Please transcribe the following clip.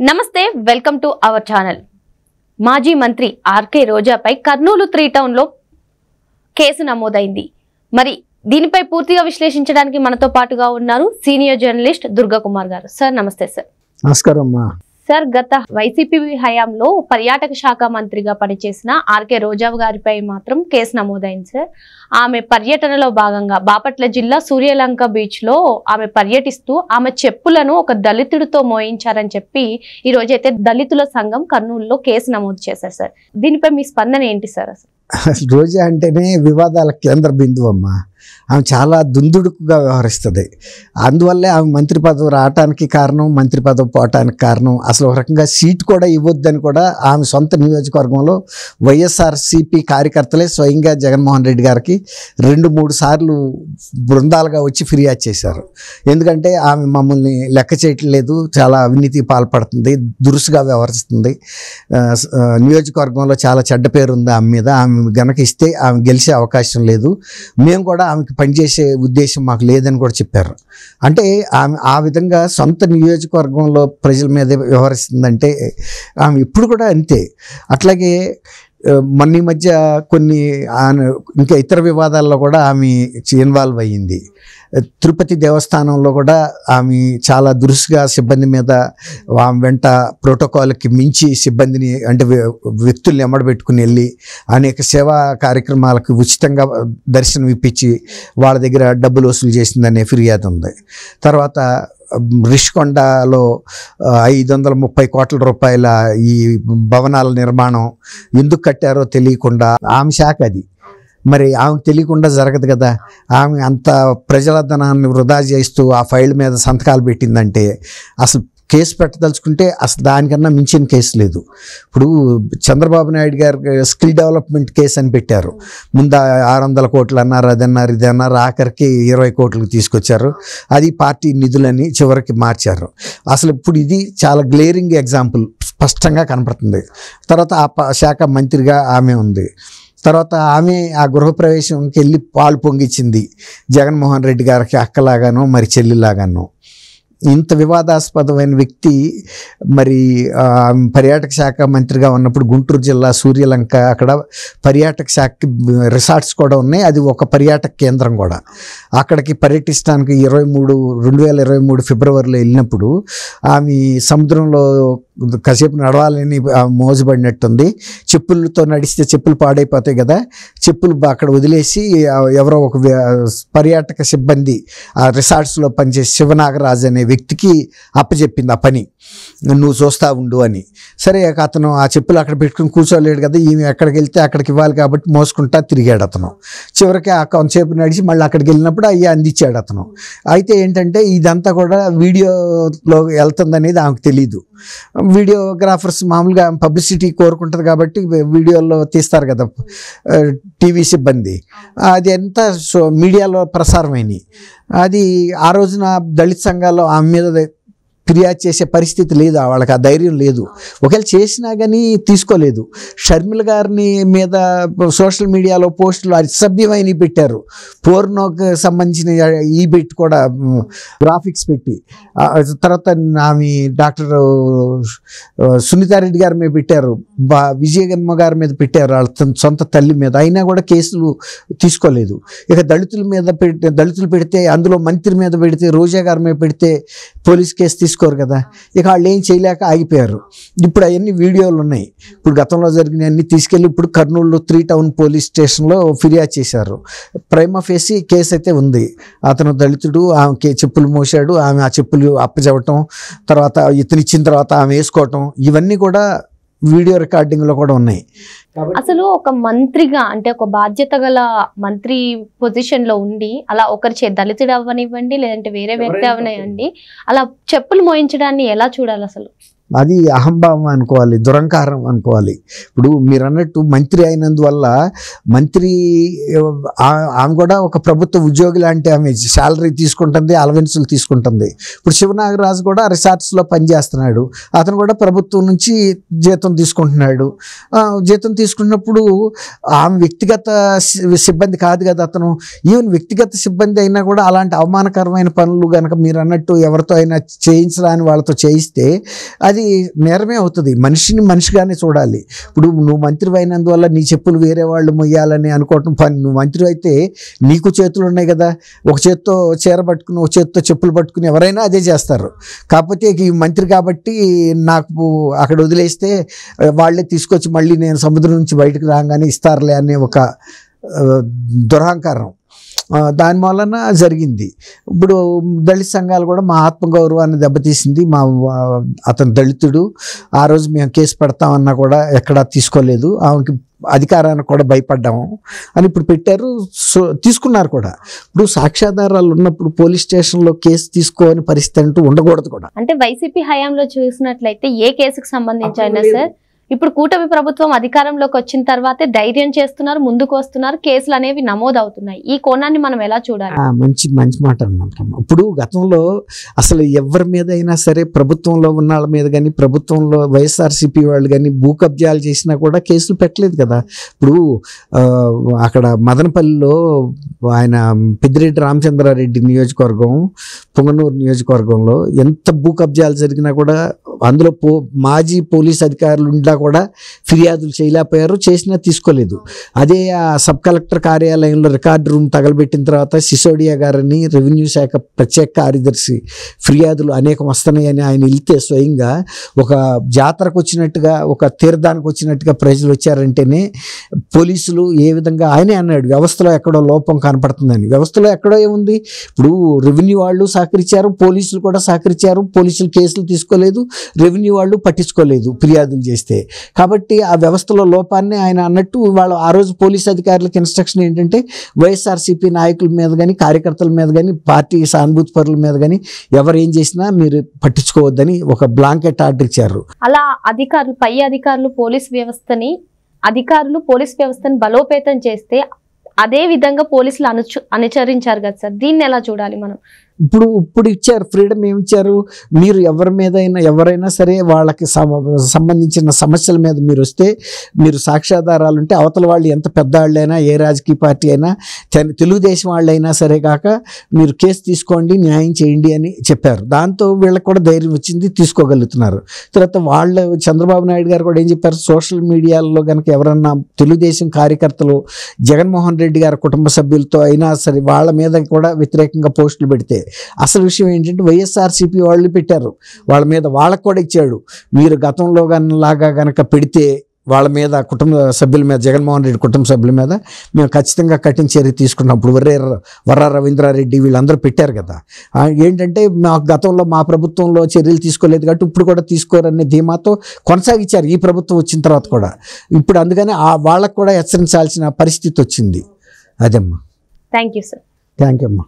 నమస్తే welcome to our channel. మాజీ మంత్రి ఆర్కే రోజాపై కర్నూలు 3 టౌన్లో కేసు నమోదైంది. మరి దీనిపై పూర్తిగా విశ్లేషించడానికి మనతో పాటుగా ఉన్నారు సీనియర్ జర్నలిస్ట్ దుర్గా కుమార్ గారు. సార్ నమస్తే. సార్ నమస్కారం అమ్మా. సార్, గత వైసీపీ హయాంలో పర్యాటక శాఖ మంత్రిగా పనిచేసిన ఆర్కే రోజా గారిపై మాత్రం కేసు నమోదైంది. సార్, ఆమె పర్యటనలో భాగంగా బాపట్ల జిల్లా సూర్యలంక బీచ్ లో ఆమె పర్యటిస్తూ ఆమె చెప్పులను ఒక దళితుడితో మోయించారని చెప్పి ఈ రోజైతే దళితుల సంఘం కర్నూలులో కేసు నమోదు చేశారు. సార్, దీనిపై మీ స్పందన ఏంటి సార్? అసలు రోజా అంటేనే వివాదాల కేంద్ర బిందువు అమ్మ. ఆమె చాలా దుందుడుకుగా వ్యవహరిస్తుంది. అందువల్లే ఆమె మంత్రి పదవి రావటానికి కారణం, మంత్రి పదవి పోవటానికి కారణం. అసలు ఒక రకంగా సీట్ కూడా ఇవ్వద్దని కూడా ఆమె సొంత నియోజకవర్గంలో వైఎస్ఆర్సీపీ కార్యకర్తలే స్వయంగా జగన్మోహన్ రెడ్డి గారికి 2-3 సార్లు బృందాలుగా వచ్చి ఫిర్యాదు చేశారు. ఎందుకంటే ఆమె మమ్మల్ని లెక్క చేయట్లేదు, చాలా అవినీతికి పాల్పడుతుంది, దురుసుగా వ్యవహరిస్తుంది, నియోజకవర్గంలో చాలా చెడ్డ పేరు ఉంది ఆమె మీద, ఆమె గనక ఇస్తే ఆమె గెలిచే అవకాశం లేదు, మేము కూడా ఆమెకి పనిచేసే ఉద్దేశం మాకు లేదని కూడా చెప్పారు. అంటే ఆమె ఆ విధంగా సొంత నియోజకవర్గంలో ప్రజల మీద వ్యవహరిస్తుందంటే ఆమె ఇప్పుడు కూడా అంతే. అట్లాగే మొన్న ఈ మధ్య కొన్ని ఇంకా ఇతర వివాదాల్లో కూడా ఆమె ఇన్వాల్వ్ అయ్యింది. తిరుపతి దేవస్థానంలో కూడా ఆమె చాలా దురుసుగా సిబ్బంది మీద, ఆమె వెంట ప్రోటోకాల్కి మించి సిబ్బందిని అంటే వ్యక్తుల్ని ఎమ్మడబెట్టుకుని వెళ్ళి అనేక సేవా కార్యక్రమాలకు ఉచితంగా దర్శనం ఇప్పించి వాళ్ళ దగ్గర డబ్బులు వసూలు చేసిందనే ఫిర్యాదు ఉంది. తర్వాత రిషికొండలో 530 కోట్ల రూపాయల ఈ భవనాల నిర్మాణం ఎందుకు కట్టారో తెలియకుండా, ఆమె శాఖ అది, మరి ఆమెకు తెలియకుండా జరగదు కదా. ఆమె అంత ప్రజల ధనాన్ని వృధా చేస్తూ ఆ ఫైల్ మీద సంతకాలు పెట్టిందంటే అసలు కేసు పెట్టదలుచుకుంటే అసలు దానికన్నా మించిన కేసు లేదు. ఇప్పుడు చంద్రబాబు నాయుడు గారు స్కిల్ డెవలప్మెంట్ కేసు అని పెట్టారు. ముందు 600 కోట్లు అన్నారు, అదన్నారు, ఇది అన్నారు, ఆఖరికి 20 కోట్లకు తీసుకొచ్చారు. అది పార్టీ నిధులని చివరికి మార్చారు. అసలు ఇప్పుడు ఇది చాలా గ్లేరింగ్ ఎగ్జాంపుల్, స్పష్టంగా కనపడుతుంది. తర్వాత ఆ శాఖ మంత్రిగా ఆమె ఉంది. తర్వాత ఆమె ఆ గృహప్రవేశంకి వెళ్ళి పాలు పొంగిచ్చింది జగన్మోహన్ రెడ్డి గారికి అక్కలాగానో మరి చెల్లిలాగానో. ఇంత వివాదాస్పదమైన వ్యక్తి మరి పర్యాటక శాఖ మంత్రిగా ఉన్నప్పుడు గుంటూరు జిల్లా సూర్యలంక అక్కడ పర్యాటక శాఖకి రిసార్ట్స్ కూడా ఉన్నాయి, అది ఒక పర్యాటక కేంద్రం కూడా. అక్కడికి పర్యటించడానికి 2023 ఫిబ్రవరిలో వెళ్ళినప్పుడు ఆమె సముద్రంలో కాసేపు నడవాలని మోజుబడినట్టుంది. చెప్పులతో నడిస్తే చెప్పులు పాడైపోతాయి కదా, చెప్పులు అక్కడ వదిలేసి ఎవరో ఒక పర్యాటక సిబ్బంది ఆ రిసార్ట్స్లో పనిచేసే శివనాగరాజు అనే వ్యక్తికి అప్పచెప్పింది ఆ పని, నువ్వు చూస్తూ ఉండు అని. సరే, అతను ఆ చెప్పులు అక్కడ పెట్టుకుని కూర్చోలేడు కదా, ఈమె ఎక్కడికి వెళ్తే అక్కడికి ఇవ్వాలి కాబట్టి మోసుకుంటా తిరిగాడు అతను. చివరికి ఆ కొంతసేపు నడిచి మళ్ళీ అక్కడికి వెళ్ళినప్పుడు అయ్యి అందించాడు అతను. అయితే ఏంటంటే ఇదంతా కూడా వీడియోలో వెళ్తుందనేది ఆమెకు తెలీదు. వీడియోగ్రాఫర్స్ మామూలుగా పబ్లిసిటీ కోరుకుంటుంది కాబట్టి వీడియోలో తీస్తారు కదా టీవీ సిబ్బంది, అది అంతా మీడియాలో ప్రసారమైనవి. అది ఆ రోజున దళిత సంఘాల్లో ఆమె మీద ఫిర్యాదు చేసే పరిస్థితి లేదు, వాళ్ళకి ఆ ధైర్యం లేదు. ఒకవేళ చేసినా కానీ తీసుకోలేదు. షర్మిల గారిని మీద సోషల్ మీడియాలో పోస్టులు అసభ్యమైనవి పెట్టారు, పోర్నోకి సంబంధించిన ఈ పెట్టి కూడా గ్రాఫిక్స్ పెట్టి. తర్వాత ఆమె డాక్టర్ సునీతారెడ్డి గారి మీద పెట్టారు, విజయగన్మ గారి మీద పెట్టారు, వాళ్ళ సొంత తల్లి మీద. అయినా కూడా కేసులు తీసుకోలేదు. ఇక దళితులు పెడితే, అందులో మంత్రి మీద పెడితే, రోజా గారి మీద పెడితే పోలీస్ కేసు తీసుకోరు కదా. ఇక వాళ్ళు ఏం చేయలేక ఆగిపోయారు. ఇప్పుడు అవన్నీ వీడియోలు ఉన్నాయి. ఇప్పుడు గతంలో జరిగినవన్నీ తీసుకెళ్ళి ఇప్పుడు కర్నూలు 3 టౌన్ పోలీస్ స్టేషన్లో ఫిర్యాదు చేశారు. ప్రైమా ఫేసి కేసు అయితే ఉంది. అతను దళితుడు, ఆమెకి చెప్పులు మోసాడు, ఆమె ఆ చెప్పులు అప్పచెప్పటం, తర్వాత ఇతను ఇచ్చిన తర్వాత ఆమె వేసుకోవటం, ఇవన్నీ కూడా వీడియో రికార్డింగ్లో కూడా ఉన్నాయి. అసలు ఒక మంత్రిగా అంటే ఒక బాధ్యత గల మంత్రి పొజిషన్ లో ఉండి అలా ఒకరి దళితుడు అవ్వనివ్వండి, లేదంటే వేరే వ్యక్తి అవనివ్వండి, అలా చెప్పులు మోయించడాన్ని ఎలా చూడాలి? అసలు అది అహంభావం అనుకోవాలి, దురంకారం అనుకోవాలి. ఇప్పుడు మీరు అన్నట్టు మంత్రి అయినందువల్ల, మంత్రి ఆమె కూడా ఒక ప్రభుత్వ ఉద్యోగి లాంటి ఆమె శాలరీ తీసుకుంటుంది, అలవెన్సులు తీసుకుంటుంది. ఇప్పుడు శివనాగరాజు కూడా రిసార్ట్స్లో పనిచేస్తున్నాడు, అతను కూడా ప్రభుత్వం నుంచి జీతం తీసుకుంటున్నాడు. జీతం తీసుకున్నప్పుడు ఆమె వ్యక్తిగత సిబ్బంది కాదు కదా అతను. ఈవెన్ వ్యక్తిగత సిబ్బంది అయినా కూడా అలాంటి అవమానకరమైన పనులు కనుక మీరు అన్నట్టు ఎవరితో అయినా చేయించరాని వాళ్ళతో చేయిస్తే అది అది నేరమే అవుతుంది. మనిషిని మనిషిగానే చూడాలి. ఇప్పుడు నువ్వు మంత్రి అయినందువల్ల నీ చెప్పులు వేరే వాళ్ళు మొయ్యాలని అనుకోవటం పని. నువ్వు మంత్రి అయితే నీకు చేతులు ఉన్నాయి కదా, ఒక చేత్తో చీర పట్టుకుని ఒక చేత్తో చెప్పులు పట్టుకుని ఎవరైనా అదే చేస్తారు. కాకపోతే ఈ మంత్రి కాబట్టి నాకు అక్కడ వదిలేస్తే వాళ్ళే తీసుకొచ్చి మళ్ళీ నేను సముద్రం నుంచి బయటకు రాగానే ఇస్తారులే అనే ఒక దురహంకారం దాని వలన జరిగింది. ఇప్పుడు దళిత సంఘాలు కూడా మా ఆత్మగౌరవాన్ని దెబ్బతీసింది. అతను దళితుడు, ఆ రోజు మేము కేసు పెడతామన్నా కూడా ఎక్కడా తీసుకోలేదు, ఆమెకి అధికారానికి కూడా భయపడ్డాము అని ఇప్పుడు పెట్టారు. తీసుకున్నారు కూడా. ఇప్పుడు సాక్ష్యాధారాలు ఉన్నప్పుడు పోలీస్ స్టేషన్లో కేసు తీసుకోని పరిస్థితి అంటూ ఉండకూడదు కూడా. అంటే వైసీపీ హయాంలో చూసినట్లయితే ఏ కేసుకు సంబంధించి అయినా సార్ ఇప్పుడు కూటమి ప్రభుత్వం అధికారంలోకి వచ్చిన తర్వాతే ధైర్యం చేస్తున్నారు, ముందుకు వస్తున్నారు, కేసులు అనేవి నమోదవుతున్నాయి. ఈ కోణాన్ని మనం ఎలా చూడాలి? మంచి మాట అన్నమాట. ఇప్పుడు గతంలో అసలు ఎవరి మీద అయినా సరే ప్రభుత్వంలో ఉన్న వాళ్ళ మీద కానీ, ప్రభుత్వంలో వైఎస్ఆర్సీపీ వాళ్ళు కానీ భూ కబ్జాలు చేసినా కూడా కేసులు పెట్టలేదు కదా. ఇప్పుడు అక్కడ మదనపల్లిలో ఆయన పెద్దిరెడ్డి రామచంద్రారెడ్డి నియోజకవర్గం, పుంగనూరు నియోజకవర్గంలో ఎంత భూ కబ్జాలు జరిగినా కూడా అందులో మాజీ పోలీస్ అధికారులు ఉండా కూడా ఫిర్యాదులు చేయలేకపోయారు, చేసినా తీసుకోలేదు. అదే ఆ సబ్ కలెక్టర్ కార్యాలయంలో రికార్డు రూమ్ తగలబెట్టిన తర్వాత సిసోడియా గారని రెవెన్యూ శాఖ ప్రత్యేక కార్యదర్శి ఫిర్యాదులు అనేకం వస్తున్నాయని ఆయన వెళ్తే స్వయంగా ఒక జాతరకు వచ్చినట్టుగా, ఒక తీర్థానికి వచ్చినట్టుగా ప్రజలు వచ్చారంటేనే పోలీసులు ఏ విధంగా ఆయనే అన్నాడు వ్యవస్థలో ఎక్కడో లోపం కనపడుతుందని. వ్యవస్థలో ఎక్కడో ఏముంది? ఇప్పుడు రెవెన్యూ వాళ్ళు సహకరించారు, పోలీసులు కూడా సహకరించారు, పోలీసులు కేసులు తీసుకోలేదు, రెవెన్యూ వాళ్ళు పట్టించుకోలేదు ఫిర్యాదులు చేస్తే. కాబట్టి ఆ వ్యవస్థలో లోపాన్ని ఆయన అన్నట్టు వాళ్ళు ఆ రోజు పోలీస్ అధికారులకు ఇన్స్ట్రక్షన్ ఏంటంటే వైఎస్ఆర్సీపీ నాయకుల మీద కానీ, కార్యకర్తల మీద కానీ, పార్టీ సానుభూతి పరుల మీద కానీ ఎవరు ఏం చేసినా మీరు పట్టించుకోవద్దని ఒక బ్లాంకెట్ ఆర్డర్ ఇచ్చారు. అలా అధికారులు, పై అధికారులు పోలీస్ వ్యవస్థని బలోపేతం చేస్తే అదే విధంగా పోలీసులు అనుచరించారు కదా సార్, దీన్ని ఎలా చూడాలి మనం? ఇప్పుడు ఇచ్చారు ఫ్రీడమ్. ఏమి ఇచ్చారు? మీరు ఎవరైనా సరే వాళ్ళకి సంబంధించిన సమస్యల మీద మీరు వస్తే, మీరు సాక్ష్యాధారాలు ఉంటే అవతల వాళ్ళు ఎంత పెద్ద వాళ్ళైనా, ఏ రాజకీయ పార్టీ అయినా, తెలుగుదేశం వాళ్ళైనా సరే కాక మీరు కేసు తీసుకోండి, న్యాయం చేయండి అని చెప్పారు. దాంతో వీళ్ళకి కూడా ధైర్యం వచ్చింది, తీసుకోగలుగుతున్నారు. తర్వాత వాళ్ళు చంద్రబాబు నాయుడు గారు కూడా ఏం చెప్పారు? సోషల్ మీడియాలో కనుక ఎవరన్నా తెలుగుదేశం కార్యకర్తలు జగన్మోహన్ రెడ్డి గారి కుటుంబ సభ్యులతో అయినా సరే వాళ్ళ మీద కూడా వ్యతిరేకంగా పోస్టులు పెడితే, అసలు విషయం ఏంటంటే వైఎస్ఆర్సీపీ వాళ్ళు పెట్టారు, వాళ్ళ మీద వాళ్ళకు కూడా ఇచ్చాడు. మీరు గతంలో లాగా కనుక పెడితే వాళ్ళ మీద, కుటుంబ సభ్యుల మీద, జగన్మోహన్ రెడ్డి కుటుంబ సభ్యుల మీద మేము ఖచ్చితంగా కఠిన చర్య తీసుకున్నప్పుడు వర్ర రవీంద్రారెడ్డి వీళ్ళందరూ పెట్టారు కదా. ఏంటంటే మా గతంలో మా ప్రభుత్వంలో చర్యలు తీసుకోలేదు కాబట్టి ఇప్పుడు కూడా తీసుకోరనే ధీమాతో కొనసాగించారు ఈ ప్రభుత్వం వచ్చిన తర్వాత కూడా. ఇప్పుడు అందుకని వాళ్ళకు కూడా హెచ్చరించాల్సిన పరిస్థితి వచ్చింది. అదేమ్మా. Thank you sir. Thank you అమ్మా.